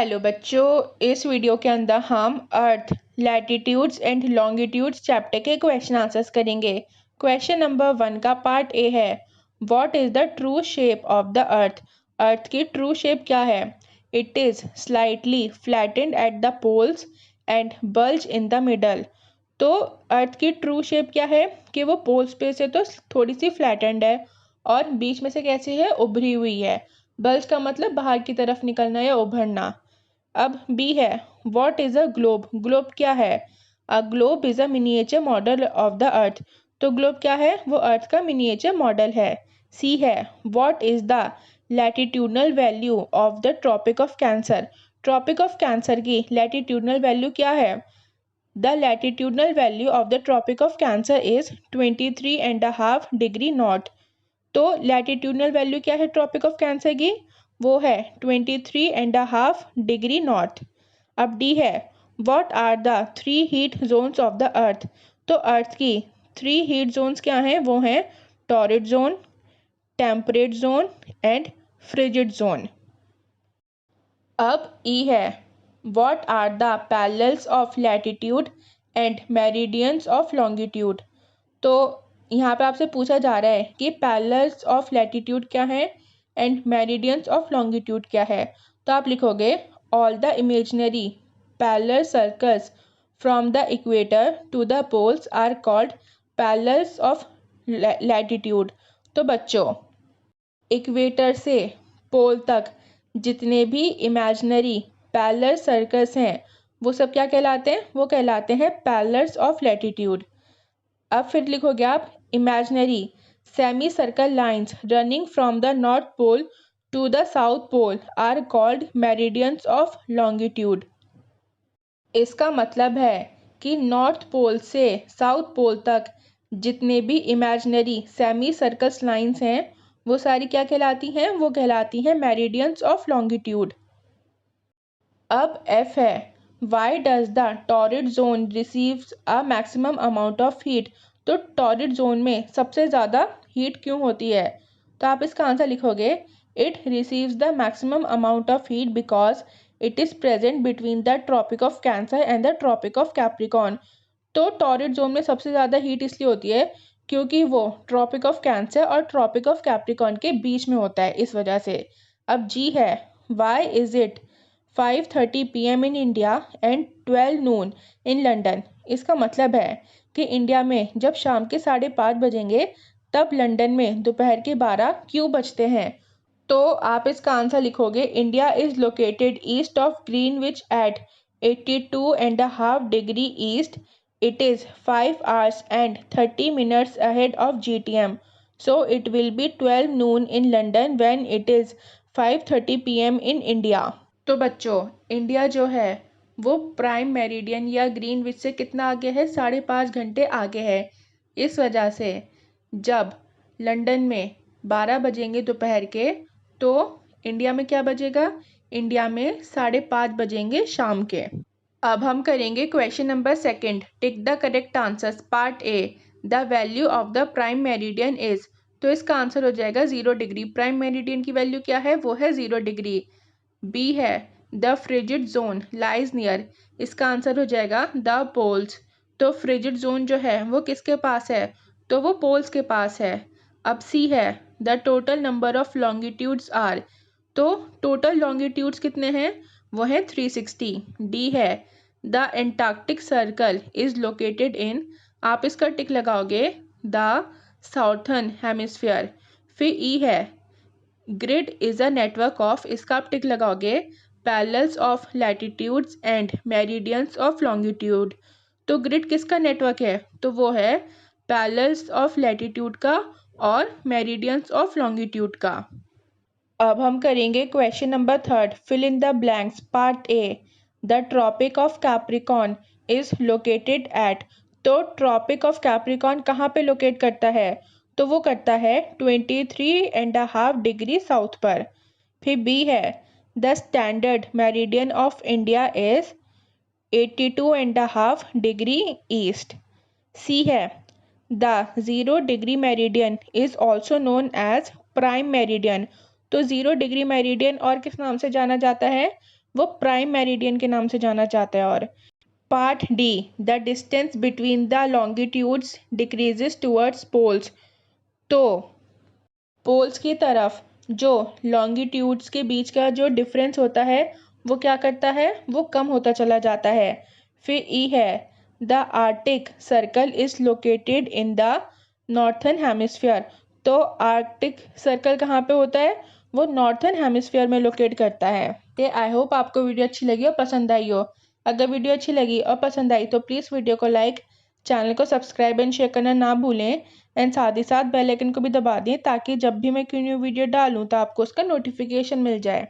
Hello बच्चों, इस video के अंदर हम earth latitudes and longitudes chapter के क्वेश्चन आंसर्स करेंगे। क्वेश्चन नंबर 1 का पार्ट ए है, what is the true shape of the earth. Earth की ट्रू शेप क्या है? It is slightly flattened at the poles and bulge in the middle. तो earth की true shape क्या है कि वो पोल्स पे से तो थोड़ी सी फ्लैटेंड है और बीच में से कैसी है, उभरी हुई है। बल्ज का मतलब बाहर की तरफ निकलना या उभरना। अब बी है, what is a globe. Globe क्या है? A globe is a miniature model of the earth. तो ग्लोब क्या है? वो अर्थ का मिनिएचर मॉडल है। सी है, what is the latitudinal value of the Tropic of Cancer. Tropic of Cancer की लैटिट्यूडनल वैल्यू क्या है? The latitudinal value of the Tropic of Cancer is 23.5 degree north. तो लैटिट्यूडनल वैल्यू क्या है Tropic of Cancer की? वो है 23.5 degree north. अब डी है, what are the 3 heat zones of the earth. तो अर्थ की 3 हीट जोन्स क्या हैं? वो हैं torrid zone, temperate zone and frigid zone. अब ई है, what are the parallels of latitude and meridians of longitude. तो यहाँ पे आपसे पूछा जा रहा है कि पैरेलल्स ऑफ लैटिट्यूड क्या है एंड मेरिडियंस ऑफ लॉन्गिट्यूड क्या है। तो आप लिखोगे all the imaginary parallel circles from the equator to the poles are called parallels of latitude. तो बच्चों, इक्वेटर से पोल तक जितने भी इमेजिनरी पैरेलल सर्कल्स हैं वो सब क्या कहलाते हैं? वो कहलाते हैं पैरेलल्स ऑफ लैटिट्यूड। अब फिर लिखोगे आप imaginary semi circle lines running from the north pole to the south pole are called meridians of longitude. इसका मतलब है कि नॉर्थ पोल से साउथ पोल तक जितने भी इमेजिनरी सेमी सर्कस लाइंस हैं वो सारी क्या कहलाती हैं? वो कहलाती हैं मेरिडियंस ऑफ लॉन्गिट्यूड। अब एफ है, why does the torrid zone receives a maximum amount of heat. तो टॉरिड जोन में सबसे ज़्यादा हीट क्यों होती है? तो आप इसका आंसर लिखोगे, it receives the maximum amount of heat because it is present between the Tropic of Cancer and the Tropic of Capricorn. तो टॉरिड जोन में सबसे ज़्यादा हीट इसलिए होती है क्योंकि वो ट्रॉपिक ऑफ कैंसर और ट्रॉपिक ऑफ कैप्रिकॉन के बीच में होता है, इस वजह से। अब जी है, why is it 5:30 PM in India and 12 noon in London. इसका मतलब है कि इंडिया में जब शाम के 5:30 बजेंगे तब लंदन में दोपहर के 12 क्यों बजते हैं? तो आप इसका आंसर लिखोगे, India is located east of Greenwich at 82.5 degree east. It is 5 hours and 30 minutes ahead of GTM. So it will be 12 noon in London when it is 5:30 PM in India. तो बच्चों, India जो है वो prime meridian या Greenwich से कितना आगे है? 5.5 घंटे आगे है। इस वजह से जब लंदन में 12 बजेंगे दोपहर के, तो इंडिया में क्या बजेगा? इंडिया में 5:30 बजेंगे शाम के। अब हम करेंगे question number 2, tick the correct answers. Part A, the value of the prime meridian is. तो इसका आंसर हो जाएगा 0 डिग्री। प्राइम मेरिडियन की वैल्यू क्या है? वो है 0 डिग्री। बी है, the frigid zone lies near. इसका आंसर हो जाएगा द पोल्स। तो फ्रिजिड जोन जो है वो किसके पास है? तो वो पोल्स के पास है। अब सी है, the total number of longitudes are. तो टोटल लॉन्गिट्यूड्स कितने हैं? वो है 360। डी है, the Antarctic circle is located in. आप इसका टिक लगाओगे, द साउथर्न हेमिस्फीयर। फिर ई है, grid is a network of. इसका आप टिक लगाओगे, parallels of latitudes and meridians of longitude. तो ग्रिड किसका नेटवर्क है? तो वो है पैरेलल्स ऑफ लैटिट्यूड का और मेरिडियंस ऑफ लॉन्गिट्यूड का। अब हम करेंगे question number 3, fill in the blanks. Part A, the Tropic of Capricorn is located at. तो ट्रॉपिक ऑफ कैप्रिकॉन कहाँ पे लोकेट करता है? तो वो करता है 23.5 डिग्री साउथ पर। फिर बी है, the standard meridian of India is 82.5 degree east. C है, the 0 degree meridian is also known as prime meridian. तो 0 डिग्री मेरिडियन और किस नाम से जाना जाता है? वो प्राइम मेरिडियन के नाम से जाना जाता है। और part D, the distance between the longitudes decreases towards poles. तो पोल्स की तरफ जो लॉन्गिट्यूड्स के बीच का जो डिफरेंस होता है वो क्या करता है, वो कम होता चला जाता है। फिर ई है, the Arctic circle is located in the northern hemisphere. तो आर्कटिक सर्कल कहाँ पे होता है, वो नॉर्थर्न हेमिस्फीयर में लोकेट करता है। तो आई होप आपको वीडियो अच्छी लगी और पसंद आई हो। अगर वीडियो अच्छी लगी और पसंद आई तो प्लीज़ वीडियो को लाइक, चैनल को सब्सक्राइब एंड शेयर करना ना भूलें। एंड साथ ही साथ बेल आइकन को भी दबा दें ताकि जब भी मैं कोई न्यू वीडियो डालूं तो आपको उसका नोटिफिकेशन मिल जाए।